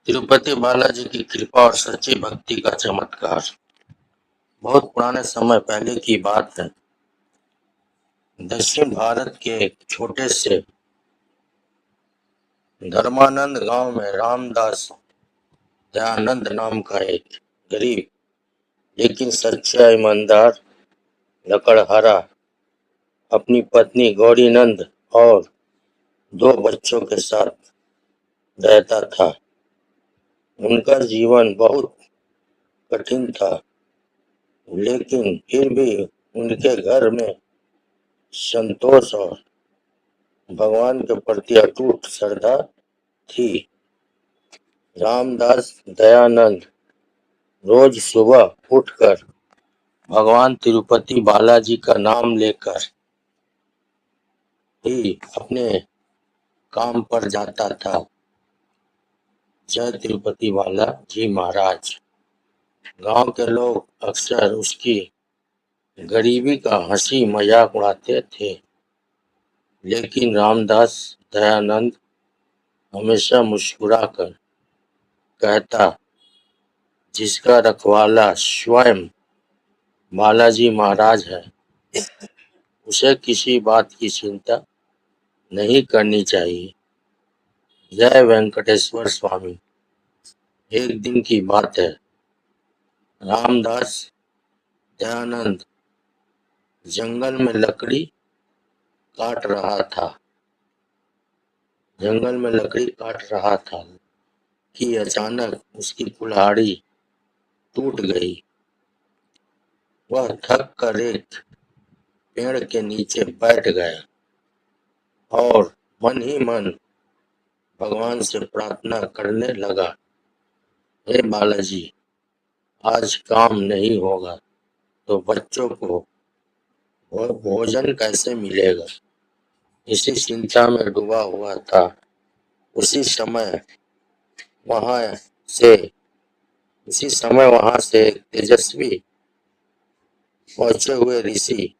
तिरुपति बालाजी की कृपा और सच्ची भक्ति का चमत्कार। बहुत पुराने समय पहले की बात है। दक्षिण भारत के एक छोटे से धर्मानंद गांव में रामदास दयानंद नाम का एक गरीब लेकिन सच्चा ईमानदार लकड़हारा अपनी पत्नी गौरीनंद और दो बच्चों के साथ रहता था। उनका जीवन बहुत कठिन था, लेकिन फिर भी उनके घर में संतोष और भगवान के प्रति अटूट श्रद्धा थी। रामदास दयानंद रोज सुबह उठकर भगवान तिरुपति बालाजी का नाम लेकर ही अपने काम पर जाता था। जय तिरुपति बालाजी महाराज। गांव के लोग अक्सर उसकी गरीबी का हंसी मजाक उड़ाते थे, लेकिन रामदास दयानंद हमेशा मुस्कुराकर कहता, जिसका रखवाला स्वयं बालाजी महाराज है, उसे किसी बात की चिंता नहीं करनी चाहिए। जय वेंकटेश्वर स्वामी। एक दिन की बात है। रामदास दयानंद जंगल में लकड़ी काट रहा था कि अचानक उसकी कुल्हाड़ी टूट गई। वह थक कर एक पेड़ के नीचे बैठ गया और मन ही मन भगवान से प्रार्थना करने लगा, हे बालाजी, आज काम नहीं होगा तो बच्चों को भोजन कैसे मिलेगा। इसी चिंता में डूबा हुआ था। उसी समय वहां से एक तेजस्वी पहुंचे हुए ऋषि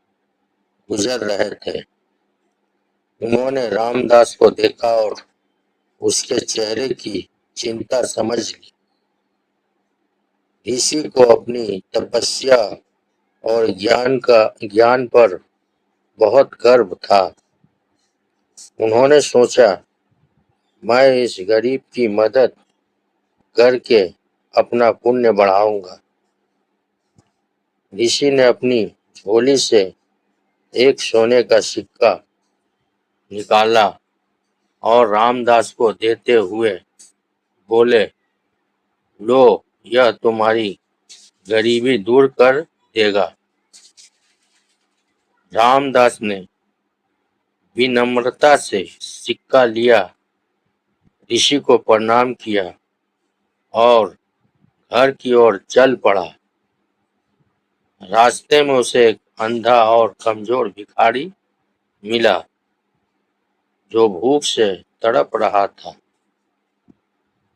गुजर रहे थे। उन्होंने रामदास को देखा और उसके चेहरे की चिंता समझ ली। ऋषि को अपनी तपस्या और ज्ञान पर बहुत गर्व था। उन्होंने सोचा, मैं इस गरीब की मदद करके अपना पुण्य बढ़ाऊंगा। ऋषि ने अपनी झोली से एक सोने का सिक्का निकाला और रामदास को देते हुए बोले, लो, यह तुम्हारी गरीबी दूर कर देगा। रामदास ने विनम्रता से सिक्का लिया, ऋषि को प्रणाम किया और घर की ओर चल पड़ा। रास्ते में उसे एक अंधा और कमजोर भिखारी मिला जो भूख से तड़प रहा था।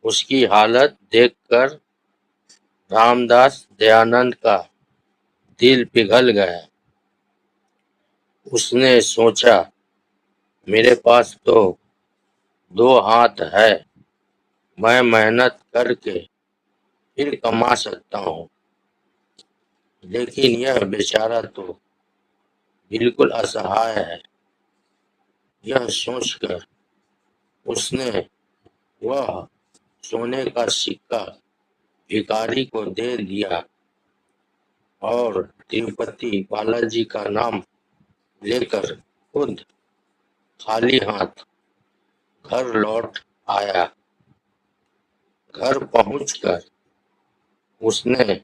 उसकी हालत देखकर रामदास दयानंद का दिल पिघल गया। उसने सोचा, मेरे पास तो दो हाथ है, मैं मेहनत करके फिर कमा सकता हूँ, लेकिन यह बेचारा तो बिल्कुल असहाय है। यह सोचकर उसने वह सोने का सिक्का भिखारी को दे दिया और तिरुपति बालाजी का नाम लेकर खुद खाली हाथ घर लौट आया। घर पहुंचकर उसने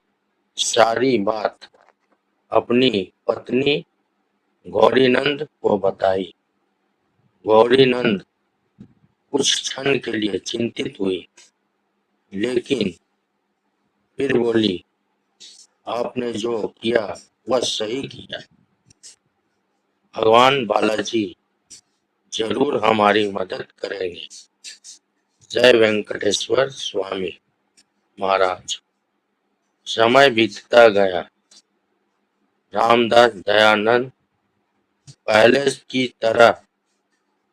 सारी बात अपनी पत्नी गौरीनंद को बताई। गौरीनंद कुछ क्षण के लिए चिंतित हुई, लेकिन फिर बोली, आपने जो किया वह सही किया। भगवान बालाजी जरूर हमारी मदद करेंगे। जय वेंकटेश्वर स्वामी महाराज। समय बीतता गया। रामदास दयानंद पहले की तरह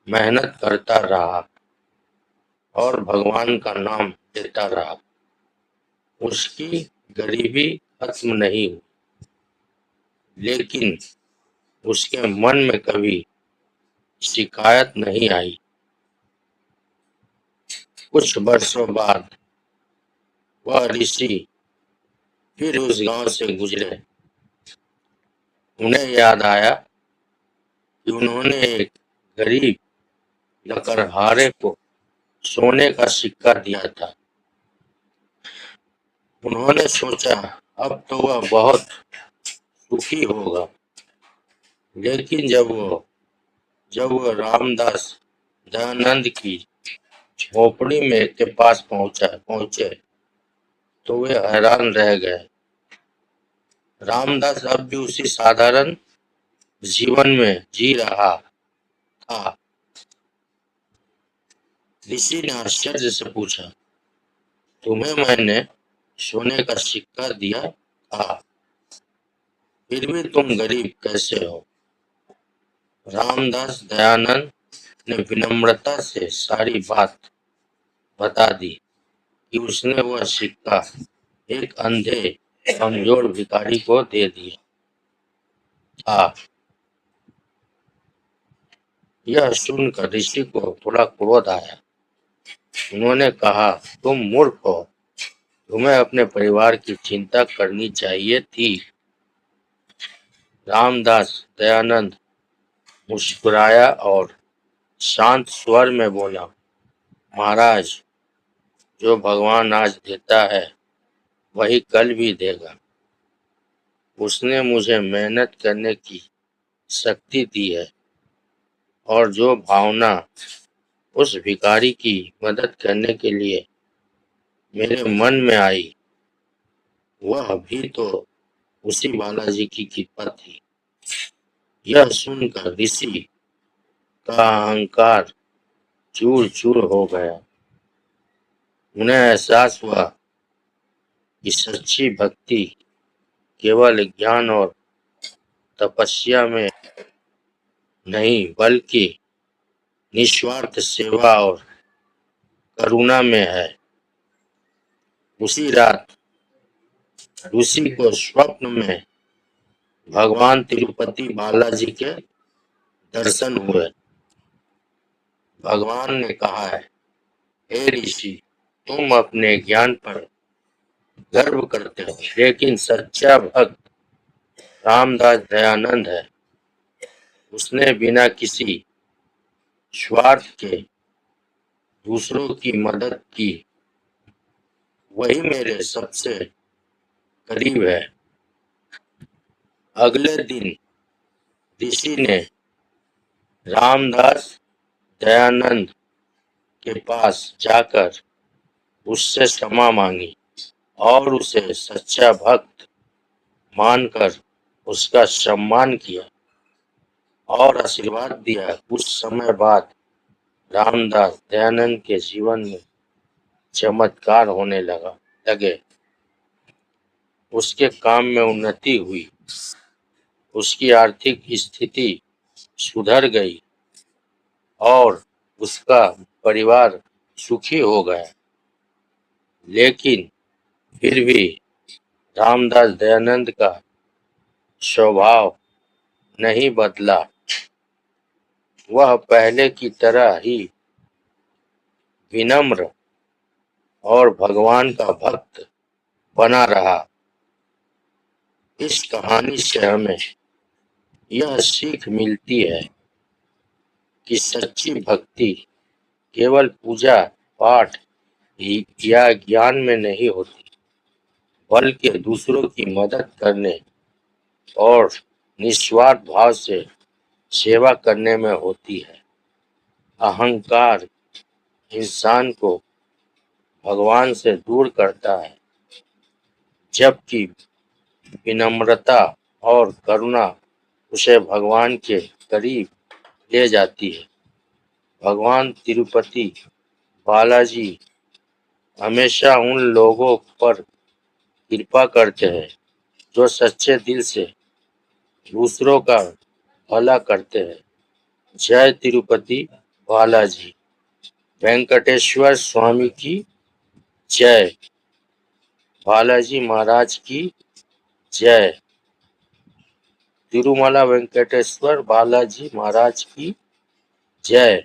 मेहनत करता रहा और भगवान का नाम लेता रहा। उसकी गरीबी खत्म नहीं हुई, लेकिन उसके मन में कभी शिकायत नहीं आई। कुछ वर्षों बाद वह ऋषि फिर उस गांव से गुजरे। उन्हें याद आया कि उन्होंने एक गरीब लकड़हारे को सोने का सिक्का दिया था। उन्होंने सोचा अब तो वह बहुत सुखी होगा। लेकिन जब वह रामदास दयानंद की झोपड़ी में के पास पहुंचे तो वे हैरान रह गए। रामदास अब भी उसी साधारण जीवन में जी रहा था। ऋषि ने आश्चर्य से पूछा, तुम्हें मैंने सोने का सिक्का दिया था, फिर भी तुम गरीब कैसे हो? रामदास दयानंद ने विनम्रता से सारी बात बता दी कि उसने वह सिक्का एक अंधे कमजोर भिखारी को दे दिया था। यह सुनकर ऋषि को थोड़ा क्रोध आया। उन्होंने कहा, तुम मूर्ख हो, तुम्हें अपने परिवार की चिंता करनी चाहिए थी। रामदास दयानंद मुस्कुराया और शांत स्वर में बोला, महाराज, जो भगवान आज देता है वही कल भी देगा। उसने मुझे मेहनत करने की शक्ति दी है और जो भावना उस भिखारी की मदद करने के लिए मेरे मन में आई वह भी तो उसी बालाजी की कृपा थी। यह सुनकर ऋषि का अहंकार चूर चूर हो गया। उन्हें एहसास हुआ कि सच्ची भक्ति केवल ज्ञान और तपस्या में नहीं बल्कि निस्वार्थ सेवा और करुणा में है। उसी रात ऋषि को स्वप्न में भगवान तिरुपति बालाजी के दर्शन हुए। भगवान ने कहा है, हे ऋषि, तुम अपने ज्ञान पर गर्व करते हो, लेकिन सच्चा भक्त रामदास दयानंद है। उसने बिना किसी स्वार्थ के दूसरों की मदद की। वही मेरे सबसे करीब है। अगले दिन ऋषि ने रामदास दयानंद के पास जाकर उससे क्षमा मांगी और उसे सच्चा भक्त मानकर उसका सम्मान किया और आशीर्वाद दिया। कुछ समय बाद रामदास दयानंद के जीवन में चमत्कार होने लगे। उसके काम में उन्नति हुई, उसकी आर्थिक स्थिति सुधर गई और उसका परिवार सुखी हो गया। लेकिन फिर भी रामदास दयानंद का स्वभाव नहीं बदला। वह पहले की तरह ही विनम्र और भगवान का भक्त बना रहा। इस कहानी से हमें यह सीख मिलती है कि सच्ची भक्ति केवल पूजा पाठ या ज्ञान में नहीं होती, बल्कि दूसरों की मदद करने और निस्वार्थ भाव से सेवा करने में होती है। अहंकार इंसान को भगवान से दूर करता है, जबकि विनम्रता और करुणा उसे भगवान के करीब ले जाती है। भगवान तिरुपति बालाजी हमेशा उन लोगों पर कृपा करते हैं जो सच्चे दिल से दूसरों का भला करते हैं। जय तिरुपति बालाजी। वेंकटेश्वर स्वामी की जय। बालाजी महाराज की जय। तिरुमला वेंकटेश्वर बालाजी महाराज की जय।